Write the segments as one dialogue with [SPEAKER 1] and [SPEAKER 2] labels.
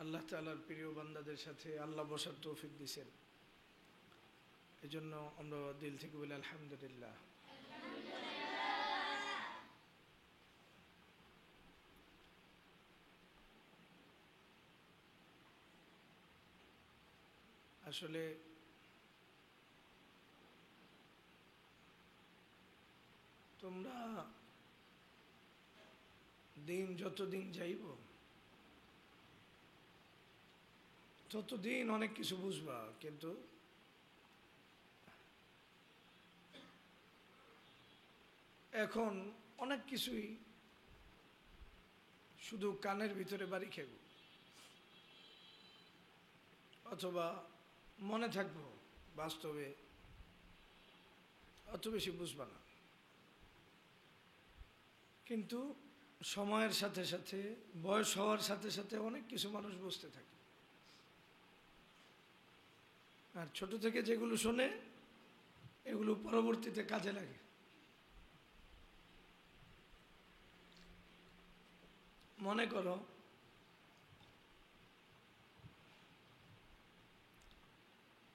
[SPEAKER 1] আল্লাহ তাআলার প্রিয় বান্দাদের সাথে আল্লাহ বসার তৌফিক দিয়েছেন। এজন্য আমরা দিল থেকে বলি আলহামদুলিল্লাহ। আসলে তোমরা দিন যতদিন যাইব ততদিন অনেক কিছু বুঝবা, কিন্তু এখন অনেক কিছুই শুধু কানের ভিতরে বাড়ি খেব, অথবা মনে থাকবো, বাস্তবে অত বেশি বুঝবা না। কিন্তু সময়ের সাথে সাথে, বয়স হওয়ার সাথে সাথে অনেক কিছু মানুষ বুঝতে থাকে। আর ছোট থেকে যেগুলো শোনে এগুলো পরবর্তীতে কাজে লাগে। মনে করো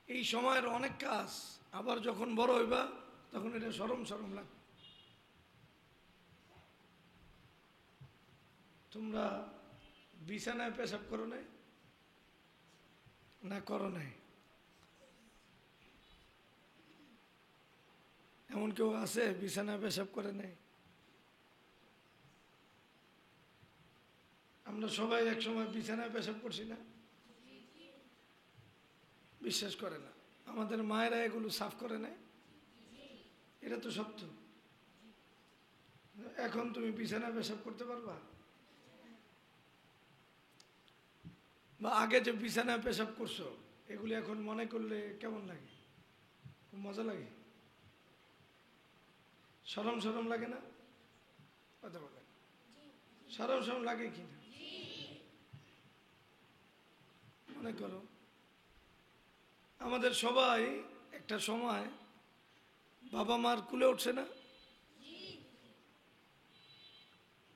[SPEAKER 1] এই সময়ের অনেক কাজ আবার যখন বড় হইবা তখন এটা শরম শরম লাগে। তোমরা বিছানায় পেশাব করো নাই না করো নাই? এমন কেউ আছে বিছানায় পেশাব করে নাই? আমরা সবাই এক সময় বিছানায় পেশাব করছি না? বিশ্বাস করে না। আমাদের মায়েরা এগুলো সাফ করে নাই, এটা তো সত্য। এখন তুমি বিছানায় পেশাব করতে পারবা? বা আগে যে বিছানায় পেশাব করছো এগুলি এখন মনে করলে কেমন লাগে? খুব মজা লাগে? শরম শরম লাগে না? কথা বলে শরম শরম লাগে কিনা? মনে করো আমাদের সবাই একটা সময় বাবা মার কুলে উঠছে না?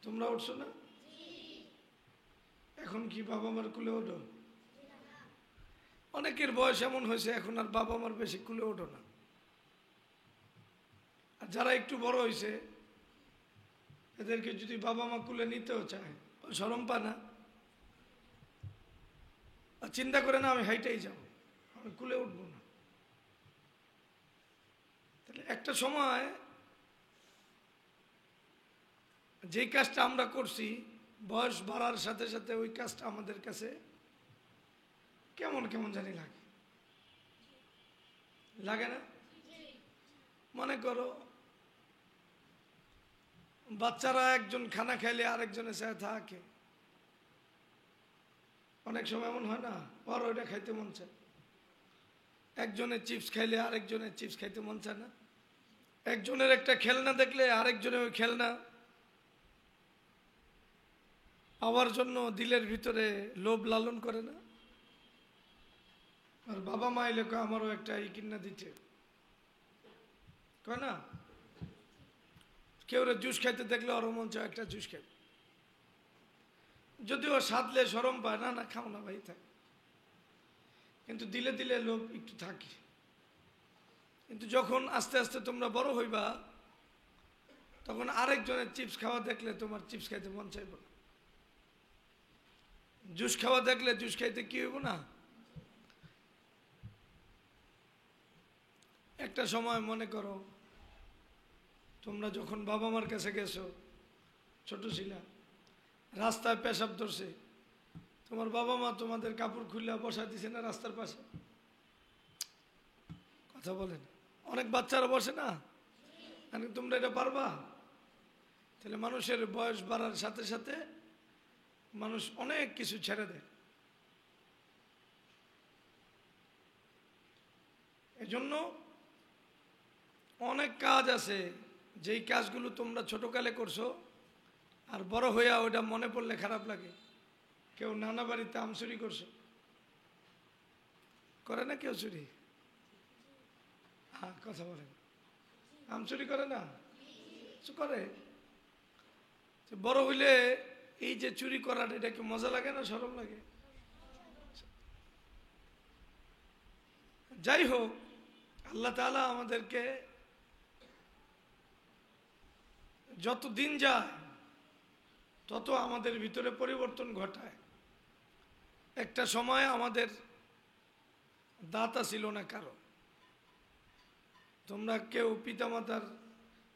[SPEAKER 1] তোমরা উঠছো না? এখন কি বাবা মার কুলে ওঠো? অনেকের বয়স এমন হয়েছে এখন আর বাবা মার বেশি কুলে ওঠো না। আর যারা একটু বড় হয়েছে এদেরকে যদি বাবা মা কুলে নিতেও চায়, শরম পা না? আর চিন্তা করে না আমি হাইটাই যাব, আমি কুলে উঠবো না। তাহলে একটা সময় যেই কাজটা আমরা করছি বয়স বাড়ার সাথে সাথে ওই কাজটা আমাদের কাছে কেমন কেমন জানি লাগে, লাগে না? মনে করো বাচ্চারা একজন খানা খাইলে আরেকজনের সাথে থাকে, অনেক সময় এমন হয় না? ওর ওইটা খাইতে মন চায়। একজনের চিপস খাইলে আরেকজনের চিপস খাইতে মন চায় না? একজনের একটা খেলনা দেখলে আরেকজনের ওই খেলনা পাওয়ার জন্য দিলের ভিতরে লোভ লালন করে না? আর বাবা মা এলে আমারও একটা এই কিনা দিচ্ছে, কয় না? কেউ জুস খাইতে দেখলে ওর মন চায় একটা জুস খাইতে, যদিও সাধলে সরম পায় না, না খাও না ভাই থাক, কিন্তু দিলে দিলে লোভ একটু থাকে। কিন্তু যখন আস্তে আস্তে তোমরা বড় হইবা তখন আরেকজনের চিপস খাওয়া দেখলে তোমার চিপস খাইতে মন চাইব না, জুস খাওয়া দেখলে জুস খাইতে কি হইব না? একটা সময় মনে করো তোমরা যখন বাবা মার কাছে গেছো, ছোট ছিলা, রাস্তায় পেশাব ধরছে, তোমার বাবা মা তোমাদের কাপড় খুলে বসা দিছে না রাস্তার পাশে? কথা বলেন, অনেক বাচ্চারা বসে না? তোমরা এটা পারবা? তাহলে মানুষের বয়স বাড়ার সাথে সাথে মানুষ অনেক কিছু ছেড়ে দেয়। এজন্য অনেক কাজ আছে যেই কাজগুলো তোমরা ছোটকালে করছো আর বড় হইয়া ওইটা মনে পড়লে খারাপ লাগে। কেউ নানা বাড়িতে আম চুরি করছো, করে না কেউ চুরি? হ্যাঁ, কথা বলেন, আম চুরি করে না? করে। বড় হইলে এই যে চুরি করার, এটা কি মজা লাগে না শরম লাগে? যাই হোক, আল্লাহ তাআলা আমাদেরকে যত দিন যায় তত আমাদের ভিতরে পরিবর্তন ঘটায়। একটা সময় আমাদের দাতা ছিল না কারো। তোমরা কেউ পিতামাতার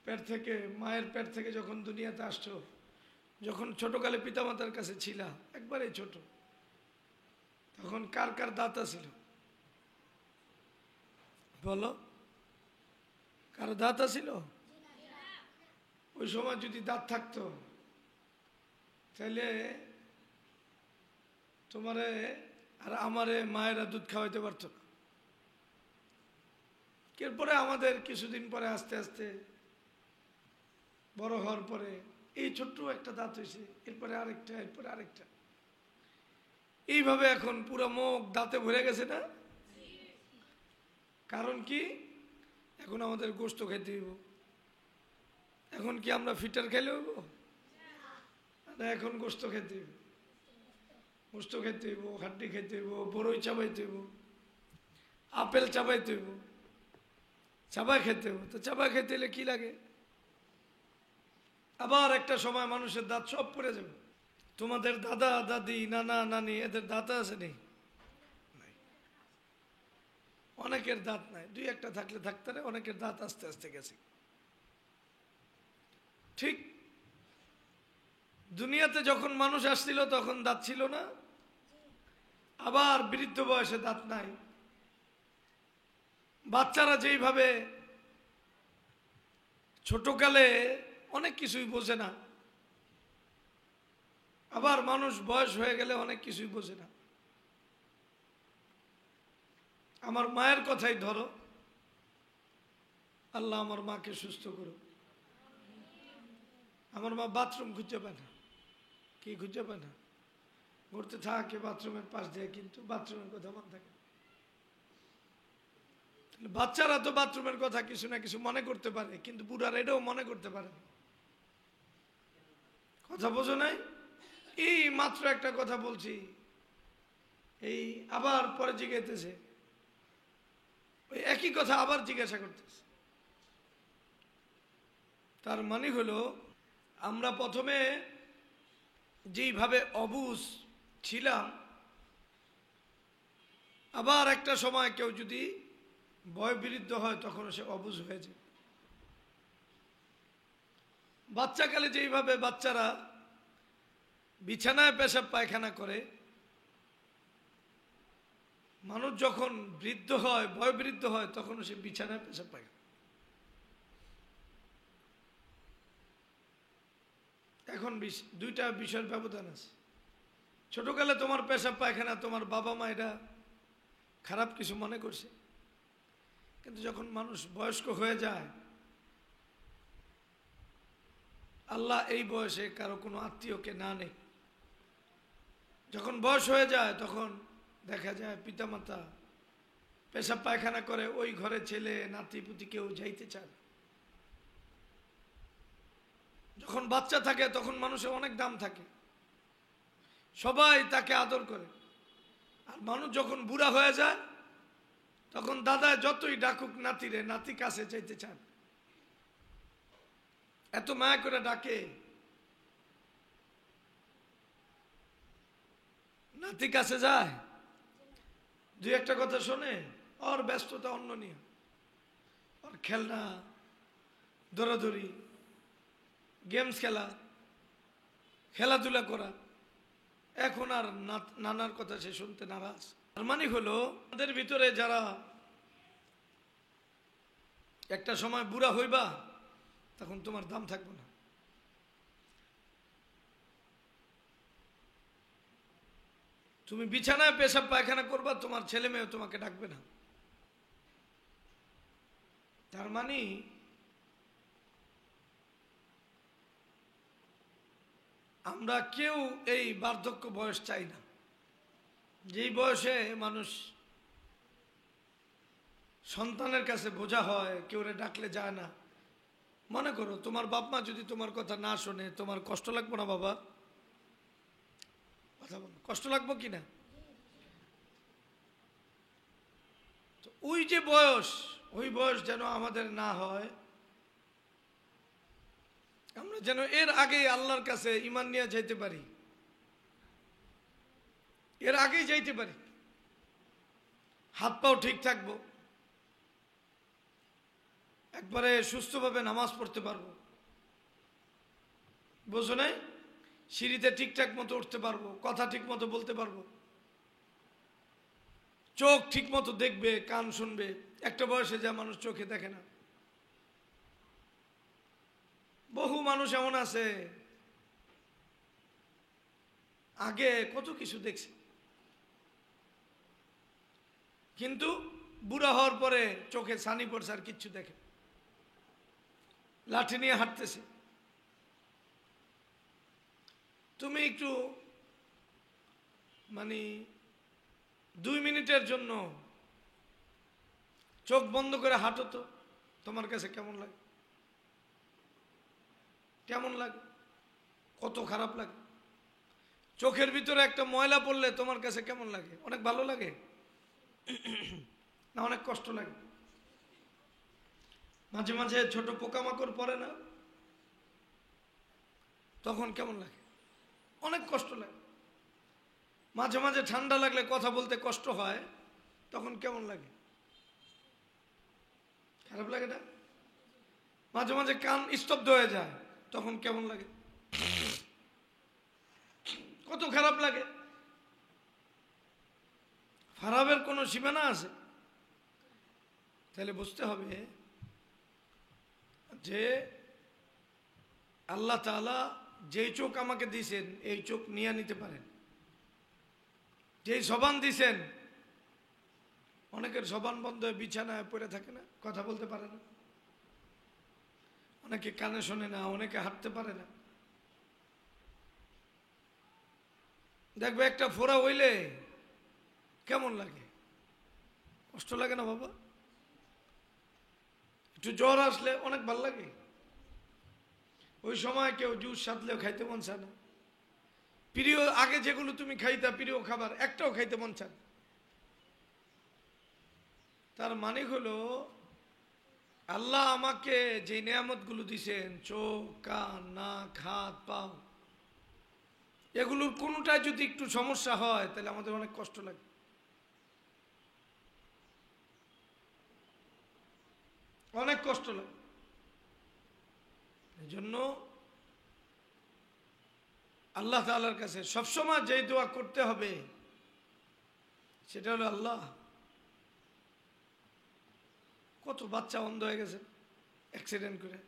[SPEAKER 1] পেট থেকে, মায়ের পেট থেকে যখন দুনিয়াতে আসছো, যখন ছোটকালে পিতামাতার কাছে ছিলা, একবারে ছোট, তখন কার কার দাতা ছিল বলো? কারো দাতা ছিল? ওই সময় যদি দাঁত থাকতো তাহলে তোমারে আর আমারে মায়েরা দুধ খাওয়াইতে পারতো না। এরপরে আমাদের কিছুদিন পরে আস্তে আস্তে বড় হওয়ার পরে এই ছোট্ট একটা দাঁত হয়েছে, এরপরে আরেকটা, এরপরে আরেকটা, এইভাবে এখন পুরো মুখ দাঁতে ভরে গেছে না? কারণ কি? এখন আমাদের গোশত খাইতে হইব। এখন কি আমরা ফিটার খাইলে হইব না? এখন গোশত খেতে হইব, গোশত খেতে হইব, হাড্ডি খেতে হইব, বড়ই চাবাইতে হইব, আপেল চাবাইতে হইব, চাবাই খেতে হইব। তো চাবাই খেতে হলে কি লাগে? আবার একটা সময় মানুষের দাঁত সব পড়ে যাবে। তোমাদের দাদা দাদি, নানা নানি, এদের দাঁত আছে নেই? অনেকের দাঁত নাই, দুই একটা থাকলে থাকতে পারে, অনেকের দাঁত আস্তে আস্তে গেছে। ঠিক দুনিয়াতে যখন মানুষ আসছিল তখন দাঁত ছিল না, আবার বৃদ্ধ বয়সে দাঁত নাই। বাচ্চারা যেইভাবে ছোটকালে অনেক কিছুই বোঝে না, আবার মানুষ বয়স হয়ে গেলে অনেক কিছুই বোঝে না। আমার মায়ের কথাই ধরো, আল্লাহ আমার মাকে সুস্থ করো। আমার মা বাথরুম খুঁজে পায় না। কি খুঁজে পায় না? ঘুরতে থাকে বাথরুমের পাশ দিয়ে, কিন্তু বাথরুমের কথা মনে থাকে। বাচ্চারা তো বাথরুমের কথা কিছু না কিছু মনে করতে পারে, কিন্তু বুড়ারা এটাও মনে করতে পারে। কথা বোঝো নাই? এই মাত্র একটা কথা বলছি, এই আবার পরে জিজ্ঞাসা, ওই একই কথা আবার জিজ্ঞাসা করতেছে। তার মানে হলো, আমরা প্রথমে যেইভাবে অবুঝ ছিলাম, আবার একটা সময় কেউ যদি বয়োবৃদ্ধ হয় তখন সে অবুঝ হয়ে যায়। বাচ্চাকালে যেইভাবে বাচ্চারা বিছানায় পেশাব পায়খানা করে, মানুষ যখন বৃদ্ধ হয়, বয়োবৃদ্ধ হয়, তখন সে বিছানায় পেশাব পায়খানা। এখন দুইটা বিষয়ের ব্যবধান আছে। ছোটকালে তোমার পেশাব পায়খানা তোমার বাবা মা এটা খারাপ কিছু মনে করছে, কিন্তু যখন মানুষ বয়স্ক হয়ে যায়, আল্লাহ এই বয়সে কারো কোনো আত্মীয়কে না নেই। যখন বয়স হয়ে যায় তখন দেখা যায় পিতামাতা পেশাব পায়খানা করে, ওই ঘরে ছেলে নাতি পুতি কেউ যাইতে চায় না। যখন বাচ্চা থাকে তখন মানুষের অনেক দাম থাকে, সবাই তাকে আদর করে। আর মানুষ যখন বুড়া হয়ে যায় তখন দাদা যতই ডাকুক নাতিরে, নাতি কাছে চাইতে চান, এত মায়া করে ডাকে। নাতি কাছে যায়, দুই একটা কথা শোনে, ওর ব্যস্ততা অন্য নিয়ে, ওর খেলনা, দৌড়াদৌড়ি, গেমস খেলা, খেলাধুলা করা। এখন আর নানার কথা সে শুনতে নারাজ। তার মানে হলো, আমাদের ভিতরে যারা একটা সময় বুড়া হইবা, তখন তোমার দাম থাকবে না। তুমি বিছানায় পেশাব পায়খানা করবা, তোমার ছেলে মেয়ে তোমাকে ডাকবে না। তার মানে আমরা কেউ এই বার্ধক্য বয়স চাই না, যেই বয়সে মানুষ সন্তানের কাছে বোঝা হয়, কেউ ডাকলে যায় না। মনে করো তোমার বাপ মা যদি তোমার কথা না শোনে, তোমার কষ্ট লাগবে না বাবা? কথা বলো, কষ্ট লাগবো কিনা? তো ওই যে বয়স, ওই বয়স যেন আমাদের না হয়, আমরা যেন এর আগে আল্লাহর কাছে ঈমান নিয়ে যাইতে পারি, এর আগেই যাইতে পারি, হাত পাও ঠিক থাকবো, একবারে সুস্থভাবে নামাজ পড়তে পারবো, বোঝো নাই, সিঁড়িতে ঠিকঠাক মতো উঠতে পারবো, কথা ঠিক মতো বলতে পারবো, চোখ ঠিক মতো দেখবে, কান শুনবে। একটা বয়সে যা মানুষ চোখে দেখে না। বহু মানুষ এমন আছে আগে কত কিছু দেখছে, কিন্তু বুড়া হওয়ার পরে চোখে ছানি পড়ছে আর কিচ্ছু দেখে, লাঠি নিয়ে হাঁটতেছে। তুমি একটু মানে 2 মিনিটের জন্য চোখ বন্ধ করে হাঁটো তো, তোমার কাছে কেমন লাগে? কেমন লাগে? কত খারাপ লাগে। চোখের ভিতরে একটা ময়লা পড়লে তোমার কাছে কেমন লাগে? অনেক ভালো লাগে না অনেক কষ্ট লাগে? মাঝে মাঝে ছোট পোকামাকড় পড়ে না, তখন কেমন লাগে? অনেক কষ্ট লাগে। মাঝে মাঝে ঠান্ডা লাগলে কথা বলতে কষ্ট হয়, তখন কেমন লাগে? খারাপ লাগে না? মাঝে মাঝে কান স্তব্ধ হয়ে যায়, তখন কেমন লাগে? কত খারাপ লাগে। খারাপের কোনো সীমানা আছে? তাহলে বুঝতে হবে যে আল্লাহ তাআলা যেই চোখ আমাকে দিয়েছেন, এই চোখ নিয়ে নিতে পারেন। যেই জবান দিয়েছেন, অনেকের জবান বন্ধ হয়ে বিছানায় পড়ে থাকে না, কথা বলতে পারে না, অনেকে কানে শোনে না, অনেকে হাঁটতে পারে না। দেখবে একটা ফোড়া হইলে কেমন লাগে? কষ্ট লাগে না বাবা? একটু জ্বর আসলে অনেক ভালো লাগে। ওই সময় কেউ জুস সাথলেও খাইতে মন চায় না। প্রিয় আগে যেগুলো তুমি খাইতা, প্রিয় খাবার, একটাও খাইতে মন চায়। তার মানে হলো আল্লাহ আমাকে যে নিয়ামতগুলো দিছেন, চোখ, কান, নাক, হাত, পাও, এগুলোর কোনোটাই যদি একটু সমস্যা হয় তাহলে আমাদের অনেক কষ্ট লাগে। অনেক কষ্ট লাগে। এই জন্য আল্লাহ তাআলার কাছে সবসময় যেই দোয়া করতে হবে সেটা হলো, আল্লাহ, কত বাচ্চা অন্ধ হয়ে গেছে অ্যাক্সিডেন্ট করে,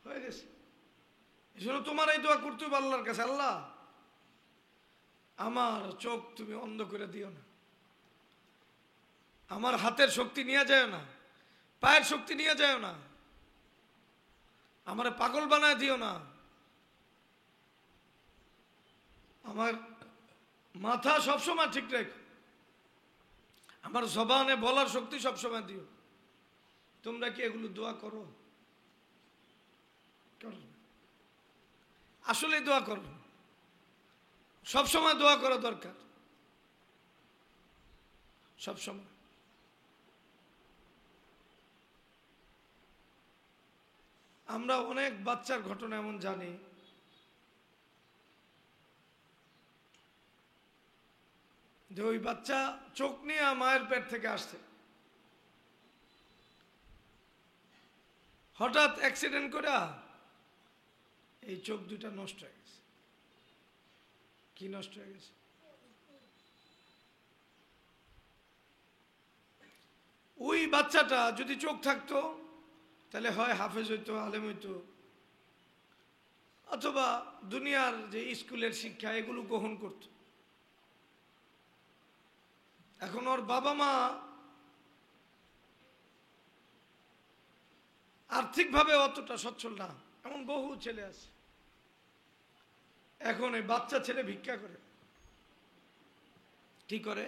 [SPEAKER 1] হয়ে গেছে। এই জন্য তোমার এই দোয়া করতে হবে আল্লাহর কাছে, আল্লাহ আমার চোখ তুমি অন্ধ করে দিও না, আমার হাতের শক্তি নিয়ে যায় না, পায়ের শক্তি নিয়ে যায় না, আমার পাগল বানায় দিও না, আমার মাথা সবসময় ঠিক রেখো, আমার জবানে বলার শক্তি সবসময় দিও। তোমরা কি এগুলো দোয়া করো? করো না। আসলে দোয়া করো, সবসময় দোয়া করা দরকার, সবসময়। আমরা অনেক বাচ্চার ঘটনা এমন জানি, যে ওই বাচ্চা চোখ নিয়ে মায়ের পেট থেকে আসছে, হঠাৎ অ্যাক্সিডেন্ট করে এই চোখ দুটা নষ্ট হয়ে গেছে। কি নষ্ট হয়ে গেছে? ওই বাচ্চাটা যদি চোখ থাকতো তাহলে হয় হাফেজ হইতো, আলেম হইতো, অথবা দুনিয়ার যে স্কুলের শিক্ষা এগুলো গ্রহণ করত। এখন ওর বাবা মা আর্থিকভাবে অতটা সচ্ছল না, এমন বহু ছেলে আছে। এখন এই বাচ্চা ছেলে ভিক্ষা করে। কি করে?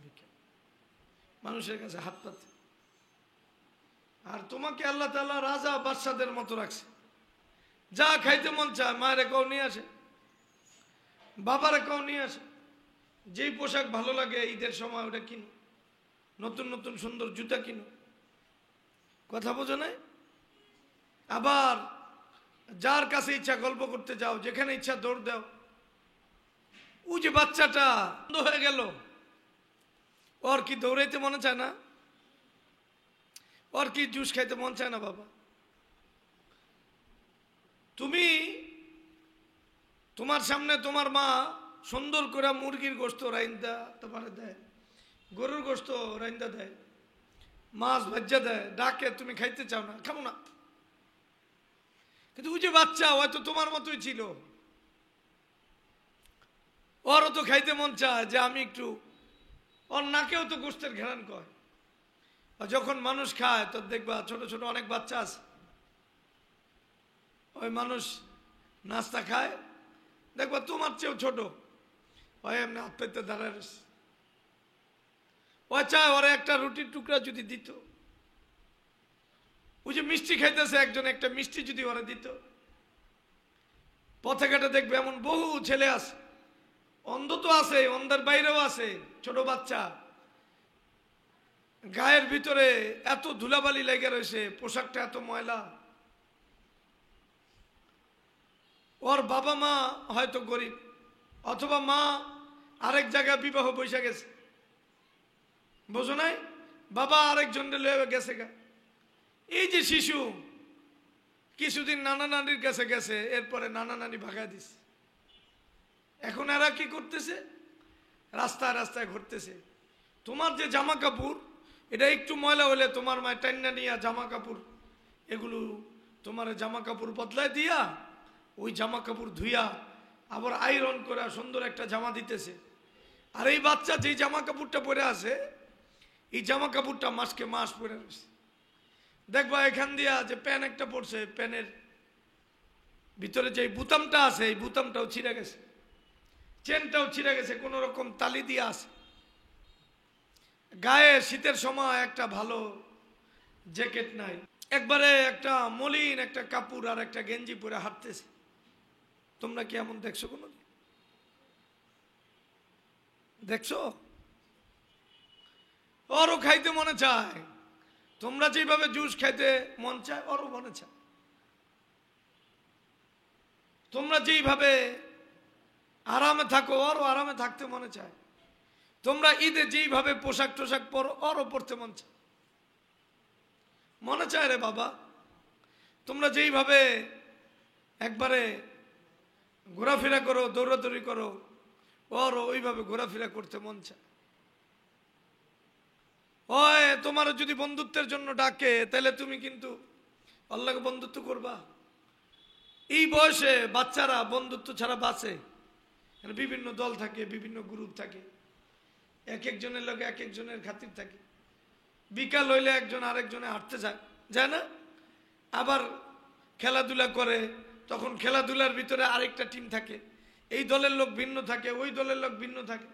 [SPEAKER 1] ভিক্ষা, মানুষের কাছে হাত পাতে। আর তোমাকে আল্লাহ তাআলা রাজা বাদশাদের মতো রাখছে, যা খাইতে মন চায় মায়ের কেউ নিয়ে আসে, বাবার কেউ নিয়ে আসে, যেই পোশাক ভালো লাগে ঈদের সময় ওটা কিনো, নতুন নতুন সুন্দর জুতা কিনো। কথা বোঝো না? আবার যার কাছে ইচ্ছা গল্প করতে যাও, যেখানে ইচ্ছা দৌড় দাও। ওই যে বাচ্চাটা বন্ধ হয়ে গেল, ওর কি দৌড়াইতে মনে চায় না? ওর কি জুস খাইতে মন চায় না? বাবা, তুমি তোমার সামনে তোমার মা সুন্দর করে মুরগির গোশত রাইন্দা তোমারে দেয়, গরুর গোশত রাইন্দা দেয়, মাছ ভাজ্জা দেয়, ডাকে, তুমি খাইতে চাও না, খাবো না। কিন্তু ওই যে বাচ্চা হয়তো তোমার মতোই ছিল, ওরও তো খাইতে মন চায় যে আমি একটু, ওর নাকেও তো গোশতের ঘেরান কয়। যখন মানুষ খায় তো দেখবা ছোট ছোট অনেক বাচ্চা আছে, ওই মানুষ নাস্তা খায়, দেখবা তোমার চেয়েও ছোট, ওই এমনি হাত পেতে দাঁড়ায় রয়েছে। ও চায় ওরা একটা রুটির টুকরা যদি দিত, ওই যে মিষ্টি খাইতেছে একজন, একটা মিষ্টি যদি ওরা দিত। পথে ঘাটে দেখবে এমন বহু ছেলে আছে, অন্ধ তো আছে, অন্ধের বাইরেও আছে, ছোট বাচ্চা, গায়ের ভিতরে এত ধুলাবালি লেগে রয়েছে, পোশাকটা এত ময়লা। ওর বাবা মা হয়তো গরিব, অথবা মা আরেক জায়গায় বিবাহ বৈশা গেছে, বোঝো নাই? বাবা আরেকজন লয়ে গেছে গা। এই যে শিশু কিছুদিন নানা নানির কাছে গেছে, এরপরে নানা নানি ভাগায় দিছে। এখন এরা কি করতেছে? রাস্তায় রাস্তায় ঘুরতেছে। তোমার যে জামা কাপড়, এটা একটু ময়লা হলে তোমার মায়ের টান্না নিয়া জামা কাপড়, এগুলো তোমার জামা কাপড় বদলায় দিয়া, ওই জামা কাপড় ধুইয়া আবার আয়রন করে সুন্দর একটা জামা দিতেছে। আর এই বাচ্চা যেই জামা কাপড়টা পরে আছে, এই জামা কাপড়টা মাসকে মাস পরে রয়েছে। দেখবা এখান দিয়া যে প্যান একটা পড়ছে, প্যানের ভিতরে যে বুতামটা আছে, এই বুতামটাও ছিঁড়ে গেছে, চেনটাও ছিঁড়ে গেছে, কোন রকম তালি দিয়ে আছে। গায়ে শীতের সময় একটা ভালো জ্যাকেট নাই, একবারে একটা মলিন একটা কাপড় আর একটা গেঞ্জি পরে হাঁটতেছে। তোমরা কি এমন দেখছো? কোন দেখছো? ওরও খাইতে মনে চায়, তোমরা যেভাবে জুস খাইতে মন চায় ওরও মনে চায়। তোমরা যেইভাবে আরামে থাকো ওরও আরামে থাকতে মনে চায়। তোমরা ঈদে যেইভাবে পোশাক টোশাক পরো ওরও পরতে মন চায়, মনে চায় রে বাবা। তোমরা যেইভাবে একবারে ঘোরাফেরা করো, দৌড়াদৌড়ি করো, ওরও ওইভাবে ঘোরাফেরা করতে মন চায়। ওই তোমার যদি বন্ধুত্বের জন্য ডাকে, তাহলে তুমি কিন্তু আল্লাহকে বন্ধুত্ব করবা। এই বয়সে বাচ্চারা বন্ধুত্ব ছাড়া বাঁচে। বিভিন্ন দল থাকে, বিভিন্ন গ্রুপ থাকে, এক একজনের লোক এক একজনের খাতির থাকে। বিকাল হইলে একজন আরেকজনে হাঁটতে যায় না? আবার খেলাধুলা করে, তখন খেলাধুলার ভিতরে আরেকটা টিম থাকে, এই দলের লোক ভিন্ন থাকে, ওই দলের লোক ভিন্ন থাকে।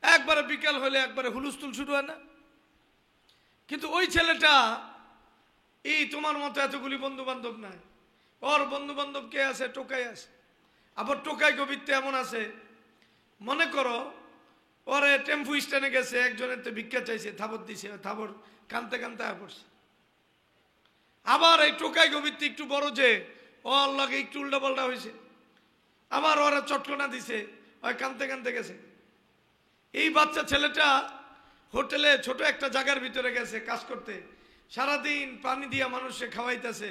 [SPEAKER 1] একবারে বিকাল হলে একবারে হুলুস্থুল শুরু হয় না? কিন্তু ওই ছেলেটা এই তোমার মতো এতগুলি বন্ধু বান্ধব নাই, ওর বন্ধু বান্ধব কে আছে? টোকাই আছে। আবার টোকাই কবিত্তে এমন আছে, মনে করো ওরে টেম্পু স্ট্যান্ডে গেছে, একজনের তো ভিক্ষা চাইছে, থাবর দিছে, থাবর কানতে কানতে পড়ছে। আবার এই টোকাই কবিত্তে একটু বড় যে, ওর লগে একটু উল্টা পাল্টা হয়েছে, আবার ওরা চটকনা দিছে, ওই কানতে কানতে গেছে। এই বাচ্চা ছেলেটা হোটেলে ছোট একটা জায়গার ভিতরে গেছে কাজ করতে, সারাদিন পানি দিয়া মানুষকে খাওয়াইতেছে।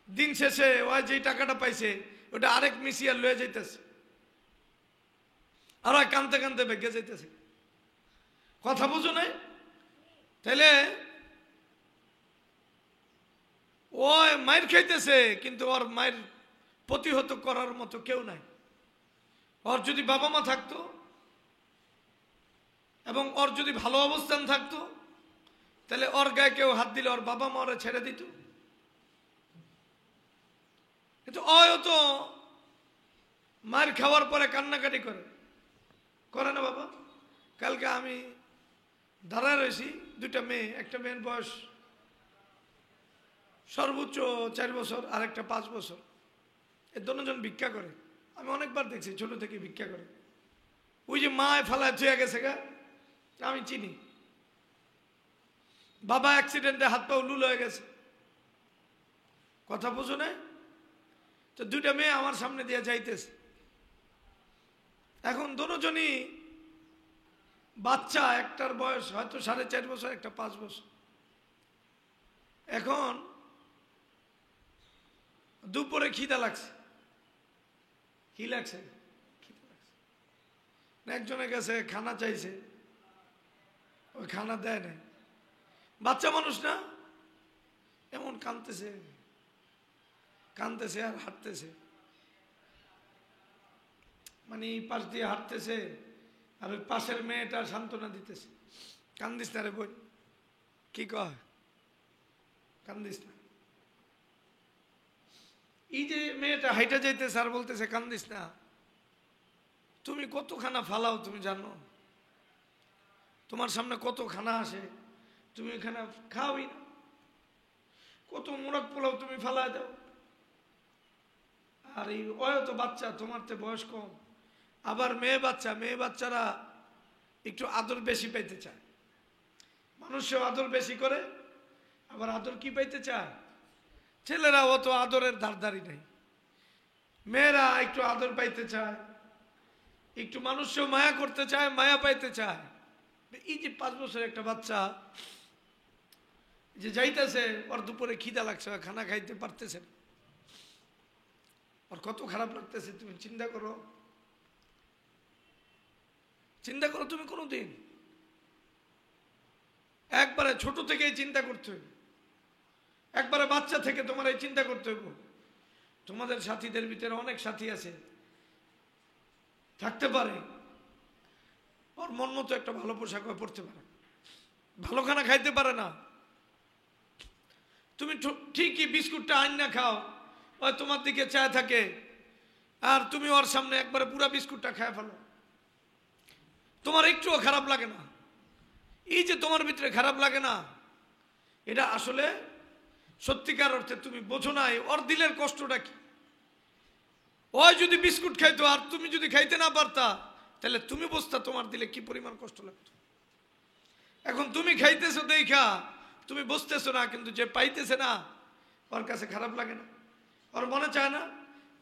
[SPEAKER 1] দিন শেষে ওই যে টাকাটা পাইছে ওটা আরেক মিশিয়া লয়ে যাইতেছে, আর ওই কানতে কানতে ভেগে যাইতেছে। কথা বুঝো নাই? তাইলে ওই মায়ের খাইতেছে, কিন্তু ওর মায়ের প্রতিহত করার মতো কেউ নাই। ওর যদি বাবা মা থাকতো এবং ওর যদি ভালো অবস্থান থাকতো, তাহলে ওর গায়ে কেউ হাত দিলে ওর বাবা মা ওরা ছেড়ে দিত। কিন্তু ওও তো মার খাওয়ার পরে কান্নাকাটি করে না বাবা? কালকে আমি দাঁড়ায় রয়েছি, দুইটা মেয়ে, একটা মেয়ের বয়স সর্বোচ্চ 4 বছর আর একটা 5 বছর। এ দুজন ভিক্ষা করে, আমি অনেকবার দেখছি ছোট থেকে ভিক্ষা করে। ওই যে মায় ফেলায় থুয়ে গেছে গা, আমি চিনি, বাবা অ্যাক্সিডেন্টে হাত পা উলুল হয়ে গেছে, কথা বুঝো না? তো দুইটা মেয়ে আমার সামনে দিয়ে যাইতেছে। এখন দুজনই বাচ্চা, একটার বয়স হয়তো 4.5 বছর, একটা 5 বছর। এখন দুপুরে খিদা লাগছে, কি লাগছে, একজনের কাছে খানা চাইছে, ওই খানা দেয় না। বাচ্চা মানুষ না, এমন কাঁদতেছে কাঁদতেছে আর হাঁটতেছে, মানে এই পাশ দিয়ে হাঁটতেছে আর ওই পাশের মেয়েটা সান্ত্বনা দিতেছে, কান্দিস না রে বোন, কি কয়, কান্দিস না। এই যে মেয়েটা হাইটা যাইতেছে আর বলতেছে কান্দিস না, তুমি কত খানা ফালাও তুমি জানো? তোমার সামনে কত খানা আসে, তুমি এখানে খাওয়াই না, কত মোরগ পোলাও তুমি ফালা দাও। আর এই ওই তো বাচ্চা, তোমার তো বয়স কম, আবার মেয়ে বাচ্চা, মেয়ে বাচ্চারা একটু আদর বেশি পাইতে চায়, মানুষও আদর বেশি করে, আবার আদর কি পাইতে চায়, ছেলেরা অত আদরের ধারধারি নেই, মেয়েরা একটু আদর পাইতে চায়, একটু মানুষও মায়া করতে চায়, মায়া পাইতে চায়। এই যে 5 বছরের একটা বাচ্চা যে যাইতেছে, ওর দুপুরে খিদা লাগছে, খানা খাইতে পারতেছে না, ওর কত খারাপ লাগতেছে তুমি চিন্তা করো, চিন্তা করো তুমি কোনোদিন। একবারে ছোট থেকেই চিন্তা করতে হবে, একবারে বাচ্চা থেকে তোমার এই চিন্তা করতে হবে। তোমাদের সাথীদের ভিতরে অনেক সাথী আছে, থাকতে পারে ওর মন মতো একটা ভালো পোশাক পরতে পারে, ভালো খানা খাইতে পারে না, তুমি ঠিকই বিস্কুটটা আইন না খাও, ওই তোমার দিকে চায় থাকে, আর তুমি ওর সামনে একবারে পুরা বিস্কুটটা খায় ফেলো, তোমার একটুও খারাপ লাগে না। এই যে তোমার ভিতরে খারাপ লাগে না, এটা আসলে সত্যিকার অর্থে তুমি বোঝো না ওর দিলের কষ্টটা কি। ওই যদি বিস্কুট খাইতো আর তুমি যদি খাইতে না পারতা, তাহলে তুমি বুঝতা তোমার দিলে কি পরিমাণ কষ্ট লাগতো। এখন তুমি খাইতেছো দেখা তুমি বুঝতেছো না, কিন্তু যে পাইতেছে না ওর কাছে খারাপ লাগে না, ওর মনে চায় না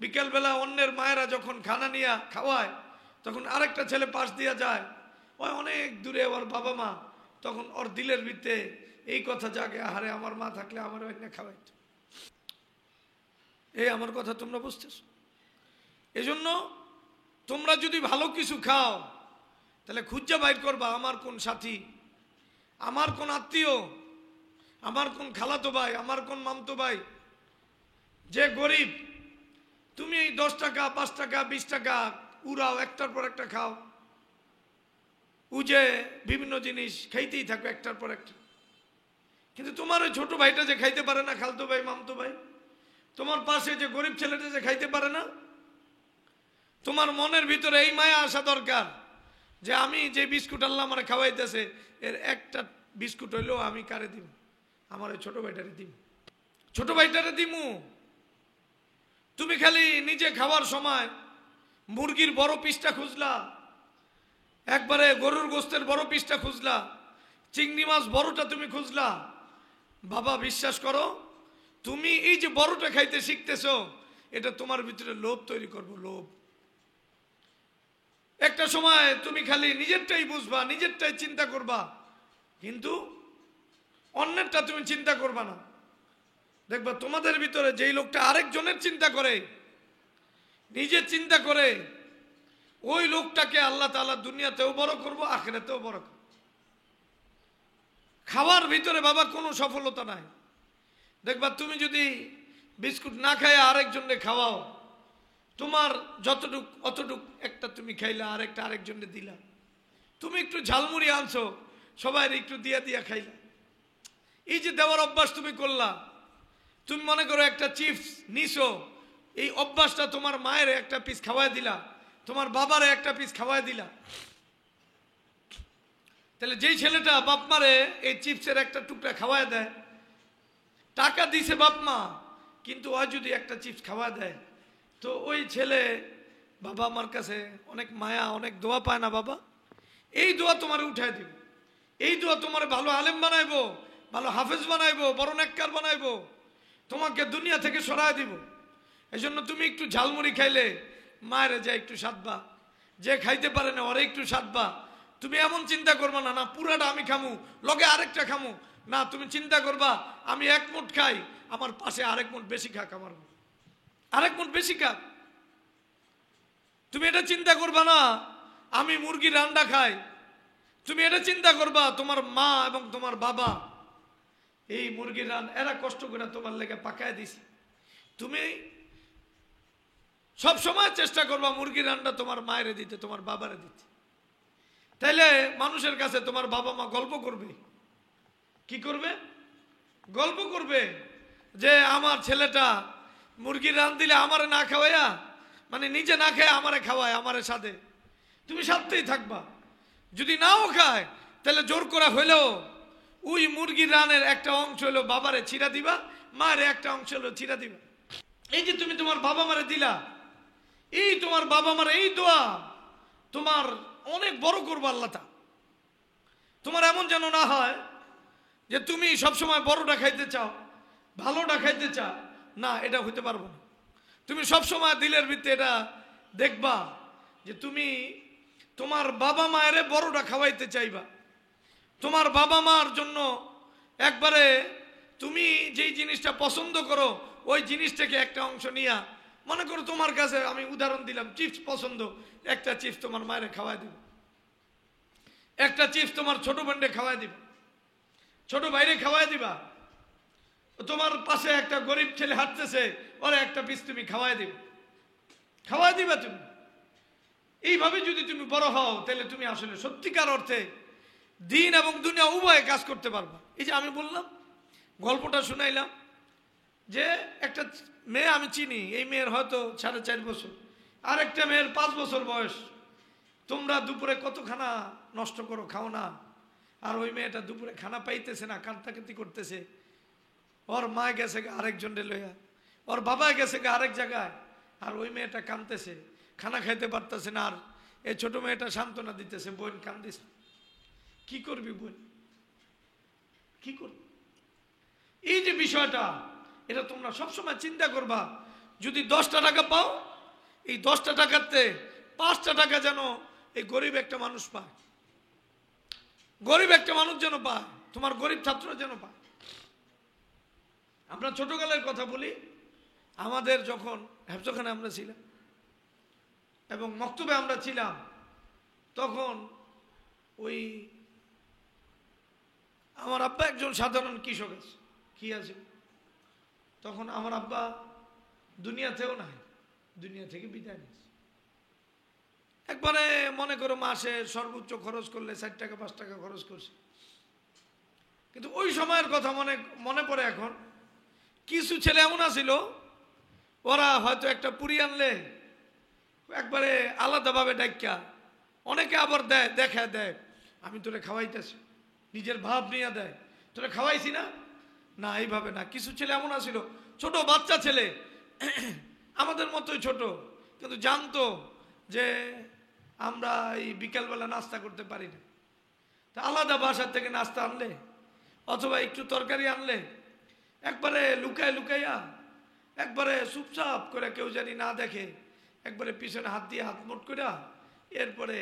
[SPEAKER 1] বিকেলবেলা অন্যের মায়েরা যখন খানা নিয়ে খাওয়ায়, তখন আরেকটা ছেলে পাশ দিয়ে যায়, ওই অনেক দূরে ওর বাবা মা, তখন ওর দিলের ভিতরে এই কথা জাগে, আহারে আমার মা থাকলে আমার অন্য খাওয়াইত। এই আমার কথা তোমরা বুঝতেছো? এজন্য তোমরা যদি ভালো কিছু খাও, তাহলে খুঁজা বাইর করবা আমার কোন সাথী, আমার কোন আত্মীয়, আমার কোন খালাতো ভাই, আমার কোন মামতো ভাই যে গরিব। তুমি এই 10 টাকা 5 টাকা 20 টাকা উড়াও, একটার পর একটা খাও, উজে বিভিন্ন জিনিস খাইতেই থাকো একটার পর একটা, কিন্তু তোমার ওই ছোট ভাইটা যে খাইতে পারে না, খালতো ভাই মামতো ভাই, তোমার পাশে যে গরিব ছেলেটা যে খাইতে পারে না, তোমার মনের ভিতরে এই মায়া আসা দরকার যে আমি যে বিস্কুট আল্লাহ আমার খাওয়াইতেছে, এর একটা বিস্কুট হইলেও আমি কারে দিব, আমার ওই ছোট ভাইটারে দিব, ছোট ভাইটারে দিমু। তুমি খালি নিজে খাওয়ার সময় মুরগির বড় পিসটা খুঁজলা, একবারে গরুর গোস্তের বড় পিসটা খুঁজলা, চিংড়ি মাছ বড়টা তুমি খুঁজলা। বাবা বিশ্বাস করো, তুমি এই যে বড়টা খাইতে শিখতেছো, এটা তোমার ভিতরে লোভ তৈরি করবো, লোভ। একটা সময় তুমি খালি নিজেরটাই বুঝবা, নিজেরটাই চিন্তা করবা, কিন্তু অন্যেরটা তুমি চিন্তা করবা না। দেখবা তোমাদের ভিতরে যেই লোকটা আরেকজনের চিন্তা করে, নিজের চিন্তা করে, ওই লোকটাকে আল্লাহ তাআলা দুনিয়াতেও বড় করবো, আখিরাতেও বড় করবো। খাওয়ার ভিতরে বাবা কোনো সফলতা নাই। দেখবা তুমি যদি বিস্কুট না খায় আরেকজনকে খাওয়াও, তোমার যতটুক অতটুক একটা তুমি খাইলা, আরেকটা আরেকজনকে দিলা। তুমি একটু ঝালমুড়ি আনছো, সবাই একটু দিয়া দিয়া খাইলা। এই যে দেওয়ার অভ্যাস তুমি করলা, তুমি মনে করো একটা চিপস নিছো, এই অভ্যাসটা তোমার মায়ের একটা পিস খাওয়াই দিলা, তোমার বাবারে একটা পিস খাওয়াই দিলা। তাহলে যেই ছেলেটা বাপ মারে এই চিপসের একটা টুকরা খাওয়াই দেয়, টাকা দিছে বাপ মা, কিন্তু ও যদি একটা চিপস খাওয়া দেয়, তো ওই ছেলে বাবা আমার কাছে অনেক মায়া, অনেক দোয়া পায় না বাবা, এই দোয়া তোমার উঠায় দিব, এই দোয়া তোমার ভালো আলেম বানাইবো, ভালো হাফেজ বানাইবো, বড় নেককার বানাইবো, তোমাকে দুনিয়া থেকে সরায় দিব। এই জন্য তুমি একটু ঝালমুড়ি খাইলে মায়ের যা একটু সাধবা, যে খাইতে পারে না ওরে একটু সাধবা। তুমি এমন চিন্তা করবা না, না পুরাটা আমি খামু লগে আরেকটা খামু, না তুমি চিন্তা করবা আমি এক মুঠ খাই, আমার পাশে আরেক মুঠ বেশি খাক, আমার আরেক মুঠ বেশি খাক। তুমি এটা চিন্তা করবা না আমি মুরগির রান্না খাই, তুমি এটা চিন্তা করবা তোমার মা এবং তোমার বাবা এই মুরগির এরা কষ্ট করে তোমার লেগে পাকায় দিছে। তুমি সব সময় চেষ্টা করবা মুরগির রান্না তোমার মায়ের দিতে, তোমার বাবারে দিতে। তাইলে মানুষের কাছে তোমার বাবা মা গল্প করবে, কি করবে? গল্প করবে যে আমার ছেলেটা মুরগির রান দিলে আমারে না খাওয়াইয়া, মানে নিজে না খায় আমারে খাওয়ায়, আমারে সাথে তুমি সাথেই থাকবা। যদি নাও খায় তাহলে জোর করা হইলেও ওই মুরগির রানের একটা অংশ হলো বাবারে ছিঁড়া দিবা, মায়ের একটা অংশ হলো ছিঁড়া দিবা। এই যে তুমি তোমার বাবা মারে দিলা, এই তোমার বাবা মার এই দোয়া তোমার অনেক বড় করবো আল্লাহ। তোমার এমন যেন না হয় যে তুমি সবসময় বড়টা খাইতে চাও, ভালোটা খাইতে চাও, না এটা হইতে পারবো না। তুমি সবসময় দিলের ভিতরে এটা দেখবা যে তুমি তোমার বাবা মায়ের বড়টা খাওয়াইতে চাইবা। তোমার বাবা মার জন্য একবারে তুমি যেই জিনিসটা পছন্দ করো ওই জিনিসটাকে একটা অংশ নিয়া, মনে করো তোমার কাছে আমি উদাহরণ দিলাম চিপস পছন্দ, একটা চিপস তোমার মায়ের খাওয়াই দিব, একটা চিপস তোমার ছোট বোনকে খাওয়াই দিবা, ছোট ভাইরে খাওয়াই দিবা। তোমার পাশে একটা গরিব ছেলে হাঁটতেছে, ওরে একটা পিস তুমি খাওয়াই দিবা, খাওয়াই দিবা তুমি। এইভাবে যদি তুমি বড় হও তাহলে তুমি আসলে সত্যিকার অর্থে দিন এবং দুনিয়া উভয়ে কাজ করতে পারবা। এই যে আমি বললাম, গল্পটা শুনাইলাম যে একটা মেয়ে আমি চিনি, এই মেয়ের হয়তো 4.5 বছর, আর একটা মেয়ের 5 বছর বয়স। তোমরা দুপুরে কত খানা নষ্ট করো, খাও না, আর ওই মেয়েটা দুপুরে খানা পাইতেছে না, কান্তাকাতি করতেছে। ওর মা গেছে আরেকজনকে লইয়া, ওর বাবা গেছে আরেক জায়গায়, আর ওই মেয়েটা কাঁদতেছে, খানা খাইতে পারতেছে না। আর এই ছোট মেয়েটা সান্ত্বনা দিতেছে, বোন কান্দিস, কি করবি বোন, কি করবি? এই যে বিষয়টা, এটা তোমরা সবসময় চিন্তা করবা। যদি 10টা টাকা পাও, এই 10টা টাকাতে 5টা টাকা যেন এই গরিব একটা মানুষ পায়, গরিব একটা মানুষ যেন পায়, তোমার গরিব ছাত্র যেন পায়। আমরা ছোটকালের কথা বলি, আমাদের যখন হেফজখানে আমরা ছিলাম এবং মক্তবে আমরা ছিলাম, তখন ওই আমার আব্বা একজন সাধারণ কৃষক আছে, কি আছে, তখন আমার আব্বা দুনিয়াতেও নাই, দুনিয়া থেকে বিদায় নিয়েছে। একবারে মনে করো মাসে সর্বোচ্চ খরচ করলে 4 টাকা 5 টাকা খরচ করছে। কিন্তু ওই সময়ের কথা মনে পড়ে এখন। কিছু ছেলে এমন আছিল, ওরা হয়তো একটা পুরি আনলে একবারে আলাদাভাবে ডাক্কা, অনেকে আবার দেয়, দেখা দেয় আমি তোরে খাওয়াইতেছি, নিজের ভাব নিয়ে দেয়, তোরে খাওয়াইছি না, না এইভাবে না। কিছু ছেলে এমন আছিল, ছোট বাচ্চা ছেলে, আমাদের মতোই ছোট, কিন্তু জানতো যে আমরা এই বিকালবেলা নাস্তা করতে পারি না, তা আলাদা বাসার থেকে নাস্তা আনলে অথবা একটু তরকারি আনলে একবারে লুকায় লুকাইয়া, একবারে চুপচাপ করে, কেউ জানি না দেখে, একবারে পিছনে হাত দিয়ে হাত মোট করে, এরপরে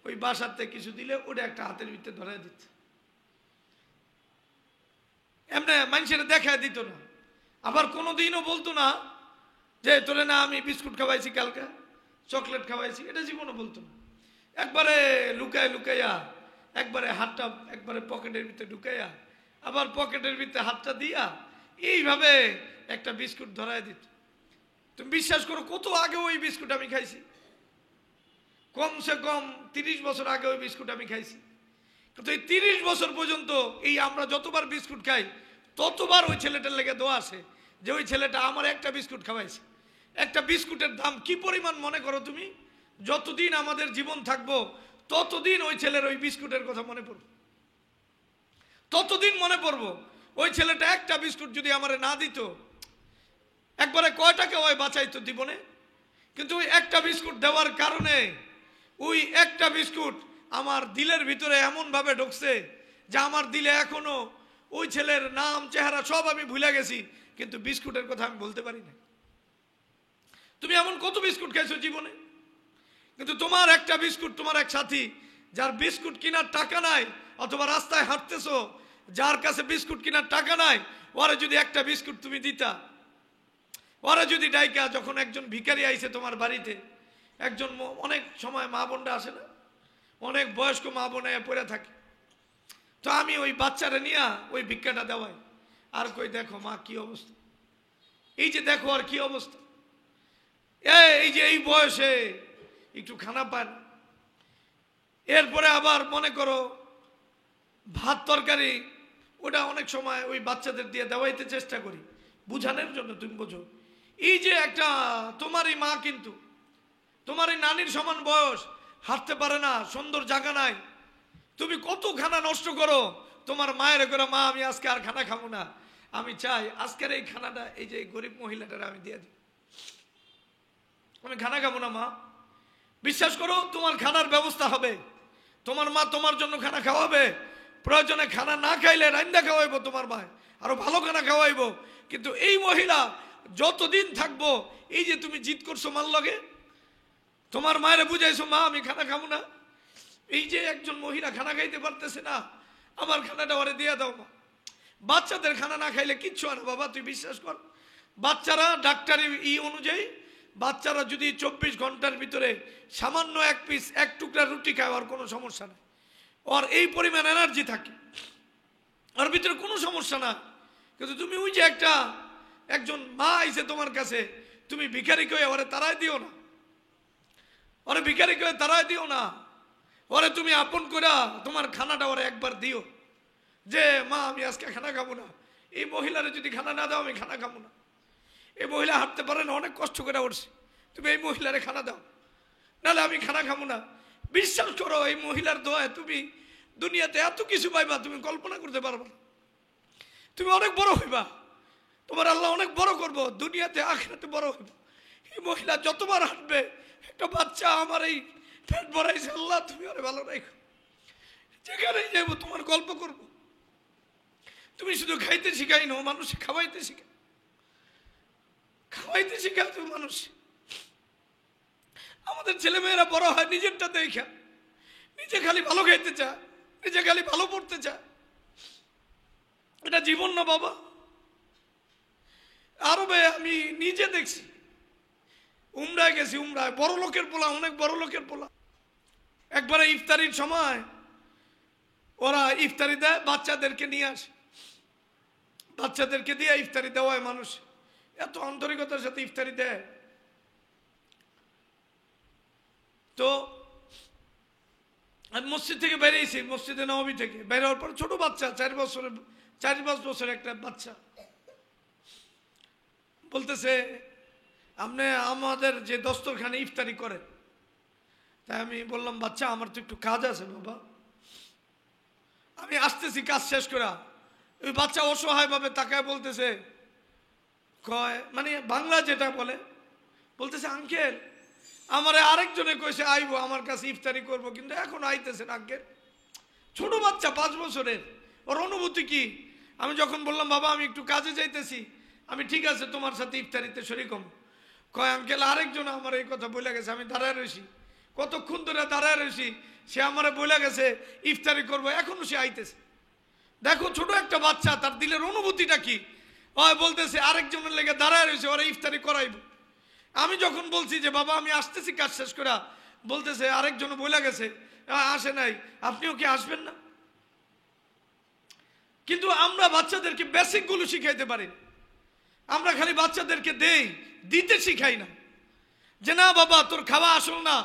[SPEAKER 1] ওই বাসার থেকে কিছু দিলে ওটা একটা হাতের ভিতরে ধরে দিচ্ছে। এমনি মানুষের দেখায় দিত না। আবার কোনোদিনও বলতো না যে তোরে না আমি বিস্কুট খাওয়াইছি কালকে, চকলেট খাওয়াইছি, এটা জীবনও বলতো না। একবারে লুকায় লুকাইয়া, একবারে হাতটা একবারে পকেটের ভিতরে ঢুকাইয়া, আবার পকেটের ভিতরে হাতটা দিয়া এইভাবে একটা বিস্কুট ধরায় দিত। তুমি বিশ্বাস করো, কত আগে ওই বিস্কুট আমি খাইছি, কমসে কম 30 বছর আগে ওই বিস্কুট আমি খাইছি। কিন্তু এই 30 বছর পর্যন্ত এই আমরা যতবার বিস্কুট খাই ততবার ওই ছেলেটার লেগে দোয়া আসে যে ওই ছেলেটা আমার একটা বিস্কুট খাওয়াইছে। একটা বিস্কুটের দাম কি পরিমাণ মনে করো তুমি? যতদিন আমাদের জীবন থাকবো ততদিন ওই ছেলের ওই বিস্কুটের কথা মনে পড়বে, ততদিন মনে পড়বো ওই ছেলেটা একটা বিস্কুট যদি আমারে না দিত, একবারে কয় টাকা ওই বাঁচাইতো জীবনে। কিন্তু ওই একটা বিস্কুট দেওয়ার কারণে ওই একটা বিস্কুট আমার দিলের ভিতরে এমন ভাবে ঢুকছে যে আমার দিলে এখনো ওই ছেলের নাম চেহারা সব আমি ভুলে গেছি, কিন্তু বিস্কুটের কথা আমি বলতে পারি না। তুমি এমন কত বিস্কুট খাইছো জীবনে, কিন্তু তোমার একটা বিস্কুট, তোমার এক সাথী যার বিস্কুট কেনার টাকা নাই, অথবা রাস্তায় হাঁটতেছো যার কাছে বিস্কুট কেনার টাকা নাই, ওরা যদি একটা বিস্কুট তুমি দিতা, ওরা যদি ডাইকা, যখন একজন ভিখারি আইছে তোমার বাড়িতে, একজন অনেক সময় মা বোনরা আসে না, অনেক বয়স্ক মা বোনে পড়ে থাকে, তো আমি ওই বাচ্চারা নিয়ে ওই ভিক্ষাটা দেওয়াই, আর কই দেখো মা কি অবস্থা, এই যে দেখো আর কি অবস্থা, এই যে এই বয়সে একটু খানা পান। এরপরে আবার মনে করো ভাত তরকারি, ওটা অনেক সময় ওই বাচ্চাদের দিয়ে দেওয়াইতে চেষ্টা করি বুঝানোর জন্য। তুমি বোঝো, এই যে একটা তোমারই মা, কিন্তু তোমার এই নানির সমান বয়স, হাঁটতে পারে না, সুন্দর জায়গা নাই, তুমি কত খানা নষ্ট করো তোমার মায়ের করে, মা আমি আজকে আর খানা খাবো না, আমি চাই আজকের এই খানাটা এই যে গরিব মহিলাটার আমি দিয়ে দিই, আমি খানা খাবো না মা। বিশ্বাস করো তোমার খানার ব্যবস্থা হবে, তোমার মা তোমার জন্য খানা খাওয়াবে, প্রয়োজনে খানা না খাইলে রান্না খাওয়াইবো, তোমার মা আরো ভালো খানা খাওয়াইবো। কিন্তু এই মহিলা যতদিন থাকবো, এই যে তুমি জিদ করছো মার লগে, তোমার মায়ের বুঝাইছো মা আমি খানা খাবো না, এই যে একজন মহিলা খানা খাইতে পারতেছে না, আমার খানাটা ওরে দিয়ে দাও মা। বাচ্চাদের খানা না খাইলে কিচ্ছু হয় না বাবা, তুই বিশ্বাস কর। বাচ্চারা ডাক্তারি অনুযায়ী বাচ্চারা যদি 24 ঘন্টার ভিতরে সামান্য এক পিস, এক টুকরা রুটি খায়, আর কোনো সমস্যা নেই, ওর এই পরিমাণ এনার্জি থাকে, ওর ভিতরে কোনো সমস্যা না। কিন্তু তুমি ওই যে একজন মা আইছে তোমার কাছে, তুমি ভিখারি কয়ে ওরে তারাই দিও না, ওরে ভিখারি কয়ে তারাই দিও না, ওরে তুমি আপন করে তোমার খানাটা ওরে একবার দিও, যে মা আমি আজকে খানা খাবো না। এই মহিলারে যদি খানা না দাও আমি খানা খাবো না। এই মহিলা হাঁটতে পারে না, অনেক কষ্ট করে উঠছে, তুমি এই মহিলারে খানা দাও, নাহলে আমি খানা খাবো না। বিশ্বাস করো এই মহিলার দোয়ায় তুমি দুনিয়াতে এত কিছু পাইবা তুমি কল্পনা করতে পারবে না। তুমি অনেক বড় হইবা, তোমার আল্লাহ অনেক বড় করবো, দুনিয়াতে আখিরাতে বড় হইব। এই মহিলা যতবার হাঁটবে, একটা বাচ্চা আমার এই পেট ভরাইছে, আল্লাহ তুমি আরে ভালো রাখো, যেখানেই যাবো তোমার গল্প করবো। তুমি শুধু খাইতে শিখাই নো, মানুষ খাওয়াইতে শিখা, খাওয়াইতে শিখা তুমি মানুষ। আমাদের ছেলে মেয়েরা বড় হয় নিজেরটা দেখা, নিজে খালি ভালো খাইতে চায়, নিজে খালি ভালো পড়তে চায়, এটা জীবন না বাবা। আরবে আমি নিজে দেখছি, উমরায় গেছি, উমরায় বড় লোকের পোলা, অনেক বড় লোকের পোলা, একবারে ইফতারির সময় ওরা ইফতারি দেয়, বাচ্চাদেরকে নিয়ে আসে, বাচ্চাদেরকে দিয়ে ইফতারি দেওয়ায় মানুষ এত আন্তরিকতার সাথে ইফতারি দেয়। তো আমি মসজিদ থেকে বেরিয়েছি, মসজিদে নববী থেকে বের হওয়ার পর ছোট বাচ্চা, 4-5 বছরের একটা বাচ্চা বলতেছে আপনি আমাদের যে দস্তরখানে ইফতারি করেন। তাই আমি বললাম বাচ্চা আমার তো একটু কাজ আছে বাবা, আমি আসতেছি কাজ শেষ করে। ওই বাচ্চা অসহায় ভাবে তাকায় বলতেছে, কয় মানে বাংলা যেটা বলতেছে আঙ্কেল আমারে আরেকজনে কইছে আইবো আমার কাছে ইফতারি করব, কিন্তু এখন আইতেছেন আঙ্কেল। ছোট বাচ্চা 5 বছরের, ওর অনুভূতি কি? আমি যখন বললাম বাবা আমি একটু কাজে যাইতেছি, আমি ঠিক আছে তোমার সাথে ইফতারিতে শরীক হব। কয় আঙ্কেল আরেকজন আমার এই কথা বলে গেছে, আমি দাঁড়ায় রয়েছি, কতক্ষণ ধরে দাঁড়ায় রয়েছি, সে আমারে বলে গেছে ইফতারি করব, এখনো সে আইতেছে। দেখো ছোট একটা বাচ্চা, তার দিলের অনুভূতিটা কি? বলতেছে আরেকজনের লেগে দাঁড়ায় রয়েছে, ওরা ইফতারি করাইব। আমি যখন বলছি যে বাবা আমি আসতেছি কাজ শেষ করে, বলতেছে আরেকজন বলে গেছে আসে নাই, আপনিও কি আসবেন না? কিন্তু আমরা বাচ্চাদেরকে বেসিক গুলো শিখাইতে পারি, আমরা খালি বাচ্চাদেরকে দিতে শিখাই না, যে না বাবা তোর খাওয়া আসল না,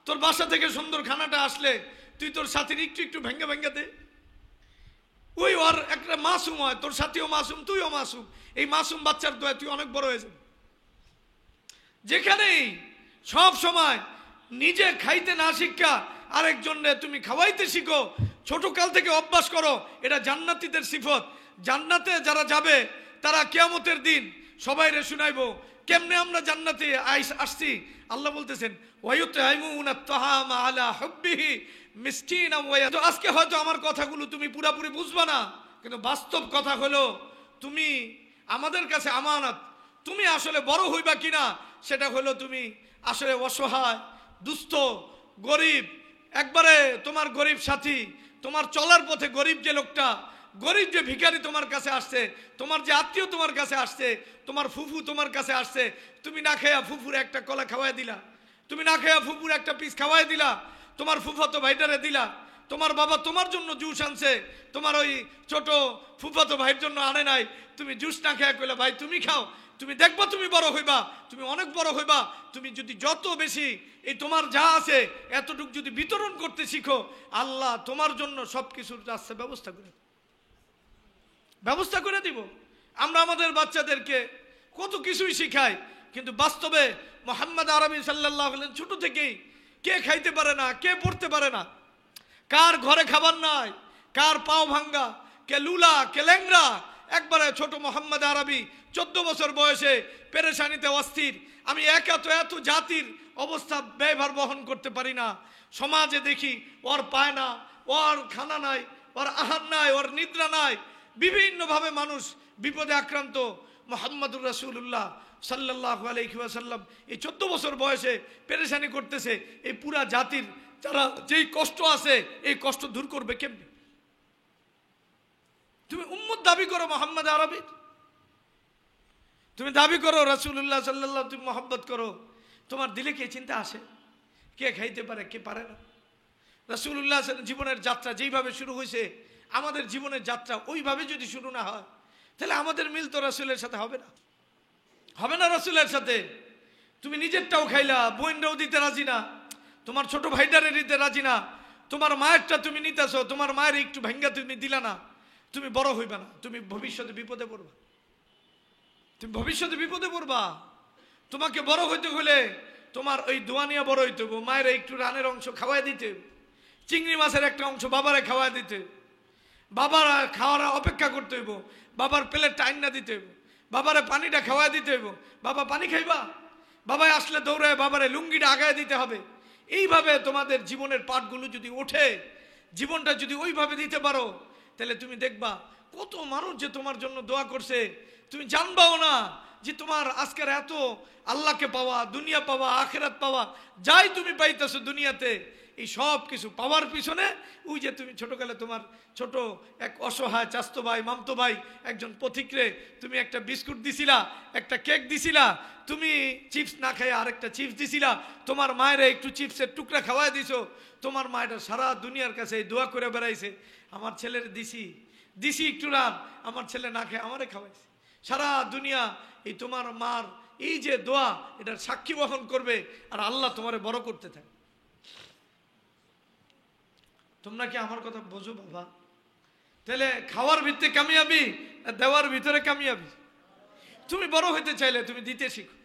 [SPEAKER 1] তোর বাসা থেকে সুন্দর খানাটা আসলে তুই তোর সাথীর একটু একটু ভেঙ্গে ভেঙ্গে দে। ওই ওর একটা মাসুম হয়, তোর সাথীও মাসুম, তুইও মাসুম, এই মাসুম বাচ্চার দোয়া তুই অনেক বড় হয়ে যাবে। যেখানেই সব সময় নিজে খাইতে না শিক্ষা আরেকজনে তুমি খাওয়াইতে শিখো, ছোট কাল থেকে অভ্যাস করো, এটা জান্নাতীদের সিফত। জান্নাতে যারা যাবে তারা কিয়ামতের দিন সবাই রে শুনাইবো কেমনে আমরা জান্নাতে আসছি। আল্লাহ বলতেছেন ওয়ায়ুতআইমুনা আত-তাআমা আলা হুব্বিহি মিসকিনান ওয়া। তো আজকে হয়তো আমার কথাগুলো তুমি পুরোপুরি বুঝবা না, কিন্তু বাস্তব কথা হলো তুমি আমাদের কাছে আমানত। তুমি আসলে বড় হইবা কিনা সেটা হলো তুমি আসলে অসহায়, দুস্থ, গরিব, একবারে তোমার গরিব সাথী, তোমার চলার পথে গরিব যে লোকটা, গরিব যে ভিখারি তোমার কাছে আসছে, তোমার যে আত্মীয় তোমার কাছে আসছে, তোমার ফুফু তোমার কাছে আসছে, তুমি না খেয়া ফুফুর একটা কলা খাওয়াই দিলা, তুমি না খেয়া ফুফুর একটা পিস খাওয়াই দিলা, তোমার ফুফাতো ভাইটারে দিলা, তোমার বাবা তোমার জন্য জুস আনছে, তোমার ওই ছোট ফুফাতো ভাইয়ের জন্য আনে নাই, তুমি জুস না খেয়া কইলা ভাই তুমি খাও, তুমি দেখবা তুমি বড় হইবা, তুমি অনেক বড় হইবা। তুমি যদি যত বেশি এই তোমার যা আছে এতটুকু যদি বিতরণ করতে শিখো, আল্লাহ তোমার জন্য সবকিছুর রাস্তা ব্যবস্থা করে দিব। আমরা আমাদের বাচ্চাদেরকে কত কিছুই শিখাই, কিন্তু বাস্তবে মুহাম্মদ আরবি সাল্লাল্লাহু আলাইহি ওয়াসাল্লাম ছোট থেকেই কে খাইতে পারে না, কে পড়তে পারে না, কার ঘরে খাবার নাই, কার পাও ভাঙ্গা, কে লুলা, কে ল্যাংরা, একবারে ছোট মুহাম্মদ আরবি 14 বছর বয়সে পেরেশানিতে অস্থির, আমি এত জাতির অবস্থা ব্যয়ভার বহন করতে পারি না, সমাজে দেখি ওর পায় না, ওর খানা নাই, ওর আহার নাই, ওর নিদ্রা নাই, বিভিন্নভাবে মানুষ বিপদে আক্রান্ত। মুহাম্মদুর রাসূলুল্লাহ সাল্লাল্লাহু আলাইহি ওয়াসাল্লাম এই 14 বছর বয়সে পেরেশানি করতেছে, এই পুরা জাতির যারা যেই কষ্ট আছে এই কষ্ট দূর করবে কেমনে? তুমি উম্মত দাবি করো মুহাম্মদ আরবি, তুমি দাবি করো রাসূলুল্লাহ সাল্লাল্লাহু, তুমি মহব্বত করো, তোমার দিলে কে চিন্তা আসে কে খাইতে পারে কে পারে না? রাসূলুল্লাহ জীবনের যাত্রা যেইভাবে শুরু হয়েছে, আমাদের জীবনের যাত্রা ওইভাবে যদি শুরু না হয়, তাহলে আমাদের মিল তো রাসূলের সাথে হবে না রাসূলের সাথে। তুমি নিজেরটাও খাইলা, বোনরাও দিতে রাজি না, তোমার ছোট ভাইটারে দিতে রাজি না, তোমার মায়েরটা তুমি নিতেছো, তোমার মায়ের একটু ভাঙ্গা তুমি দিলা না, তুমি বড় হইবা না, তুমি ভবিষ্যতে বিপদে পড়বা। তোমাকে বড় হইতে হলে তোমার ওই দোয়া নিয়ে বড় হইতে হবে, মায়ের একটু রানের অংশ খাওয়াই দিতে, চিংড়ি মাছের একটা অংশ বাবারে খাওয়াই দিতে, বাবার খাওয়ার অপেক্ষা করতে হইব, বাবার প্লেটটা আইনা দিতে হইব, বাবারে পানিটা খাওয়াই দিতে হইব, বাবা পানি খাইবা, বাবাই আসলে দৌড়ায় বাবারে লুঙ্গিটা আগায় দিতে হবে। এইভাবে তোমাদের জীবনের পাঠগুলো যদি ওঠে, জীবনটা যদি ওইভাবে দিতে পারো, তাহলে তুমি দেখবা কত মানুষ যে তোমার জন্য দোয়া করছে, তুমি জানবাও না যে তোমার আজকের এত আল্লাহকে পাওয়া, দুনিয়া পাওয়া, আখিরাত পাওয়া, যাই তুমি পাইতেছো দুনিয়াতে, এই সব কিছু পাওয়ার পিছনে ওই যে তুমি ছোটকালে তোমার ছোট এক অসহায় চাস্তো ভাই, মামতো ভাই, একজন পথিকরে তুমি একটা বিস্কুট দিছিলা, একটা কেক দিছিলা, তুমি চিপস না খাই আরেকটা চিপস দিছিলা, তোমার মায়ের একটু চিপসের টুকরা খাওয়াই দিছো, তোমার মায়েরা সারা দুনিয়ার কাছে দোয়া করে বেড়াইছে, আমার ছেলের দিছি একটু রান, আমার ছেলে না খেয়ে আমারে খাওয়াইছে। সারা দুনিয়া এই তোমার মার এই যে দোয়া, এটার সাক্ষী বহন করবে, আর আল্লাহ তোমারে বড় করতে থাকে। তোমরা কি আমার কথা বোঝো বাবা? তাহলে খাওয়ার ভিত্তিতে কামিয়াবি, দেওয়ার ভিতরে কামিয়াবি। তুমি বড় হইতে চাইলে তুমি দিতে শিখো।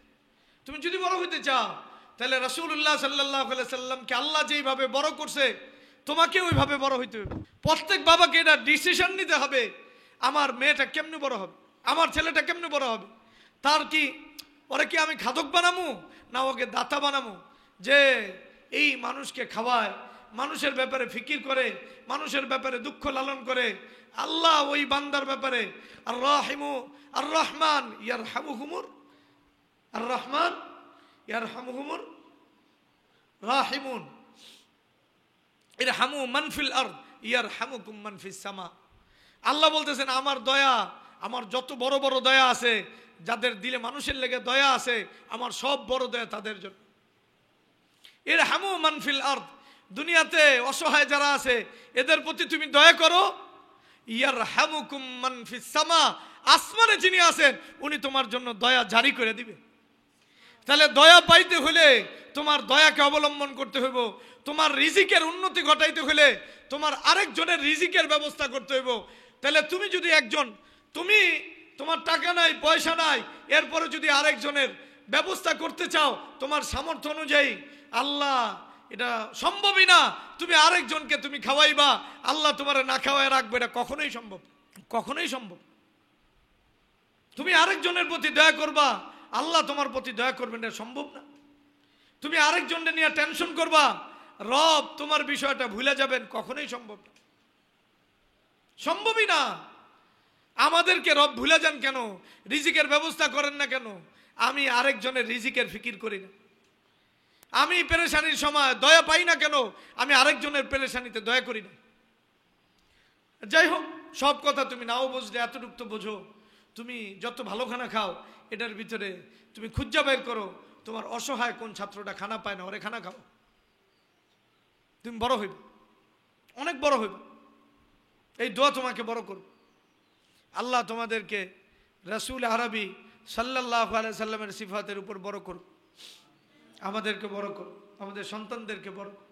[SPEAKER 1] তুমি যদি বড় হইতে চাও, তাহলে রাসূলুল্লাহ সাল্লাল্লাহু আলাইহি সাল্লামকে আল্লাহ যেইভাবে বড় করছে, তোমাকে ওইভাবে বড় হইতে হবে। প্রত্যেক বাবাকে এটা ডিসিশন নিতে হবে, আমার মেয়েটা কেমনে বড় হবে, আমার ছেলেটা কেমনে বড় হবে, তার কি ওরে কি আমি খাদক বানামু না ওকে দাতা বানামু, যে এই মানুষকে খাওয়ায়, মানুষের ব্যাপারে ফিকির করে, মানুষের ব্যাপারে দুঃখ লালন করে। আল্লাহ ওই বান্দার ব্যাপারে আর রহমান ইয়ারহামুহুমুর, আর রহমান ইয়ারহামুহুমুর রাহিমুন, ইরহামু মান ফিল আরদ ইয়ারহামুকুম মান ফিস সামা। আল্লাহ বলতেছেন আমার দয়া, আমার যত বড় বড় দয়া আছে, যাদের দিলে মানুষের লেগে দয়া আছে, আমার সব বড় দয়া তাদের জন্য। ইরহামু মান ফিল আরদ, দুনিয়াতে অসহায় যারা আছে এদের প্রতি তুমি দয়া করো, ইয়ারহামুকুম মান ফিস সামা, আসমানে যিনি আছেন উনি তোমার জন্য দয়া জারি করে দিবে। তাহলে দয়া পাইতে হলে তোমার দয়াকে অবলম্বন করতে হইব, তোমার রিজিকের উন্নতি ঘটাইতে হলে তোমার আরেকজনের রিজিকের ব্যবস্থা করতে হইব। তাহলে তুমি যদি তুমি তোমার টাকা নাই, পয়সা নাই, এরপরে যদি আরেকজনের ব্যবস্থা করতে চাও তোমার সামর্থ্য অনুযায়ী, আল্লাহ এটা সম্ভবই না, তুমি আরেকজনকে তুমি খাওয়াইবা, আল্লাহ তোমার না খাওয়াই রাখবে, এটা কখনোই সম্ভব। তুমি আরেকজনের প্রতি দয়া করবা, আল্লাহ তোমার প্রতি দয়া করবেন, এটা সম্ভব না। তুমি আরেকজনকে নিয়ে টেনশন করবা, রব তোমার বিষয়টা ভুলে যাবেন, কখনোই সম্ভবই না। আমাদেরকে রব ভুলে যান কেন? রিজিকের ব্যবস্থা করেন না কেন? আমি আরেকজনের রিজিকের ফিকির করি না। আমি পেরেশানির সময় দয়া পাই না কেন? আমি আরেকজনের পেরেশানিতে দয়া করি না। যাই হোক, সব কথা তুমি নাও বুঝলে এতটুকু তো বোঝো, তুমি যত ভালো খানা খাও এটার ভিতরে তুমি খুঁজা বের করো তোমার অসহায় কোন ছাত্রটা খানা পায় না, ওরে খানা খাও, তুমি বড় হইবে, অনেক বড় হইবে। এই দোয়া তোমাকে বড় করো। আল্লাহ তোমাদেরকে রাসূল আরবি সাল্লাল্লাহু আলাইহি সাল্লামের সিফাতের উপর বড় করো, আমাদেরকে বড় করো, আমাদের সন্তানদেরকে বড় করো।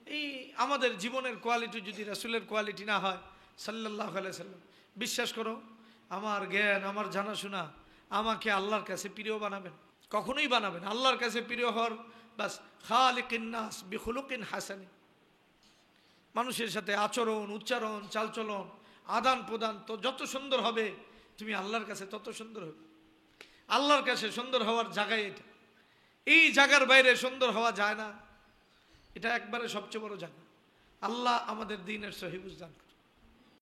[SPEAKER 1] এই আমাদের জীবনের কোয়ালিটি যদি রাসূলের কোয়ালিটি না হয় সাল্লাল্লাহু আলাইহি সাল্লাম, বিশ্বাস করো আমার জ্ঞান, আমার জানাশোনা আমাকে আল্লাহর কাছে প্রিয় বানাবেন, কখনোই বানাবেন। আল্লাহর কাছে প্রিয় হওয়ার বাস খালিকিন নাস বিখুলুকিন হাসানি, মানুষের সাথে আচরণ, উচ্চারণ, চালচলন, আদান প্রদান তো যত সুন্দর হবে তুমি আল্লাহর কাছে তত সুন্দর হবে। আল্লাহর কাছে সুন্দর হওয়ার জায়গায় এটা, এই জায়গার বাইরে সুন্দর হওয়া যায় না। এটা একবারে সবচেয়ে বড় জায়গা। আল্লাহ আমাদের দ্বীনের সহি বুঝ দান করুন।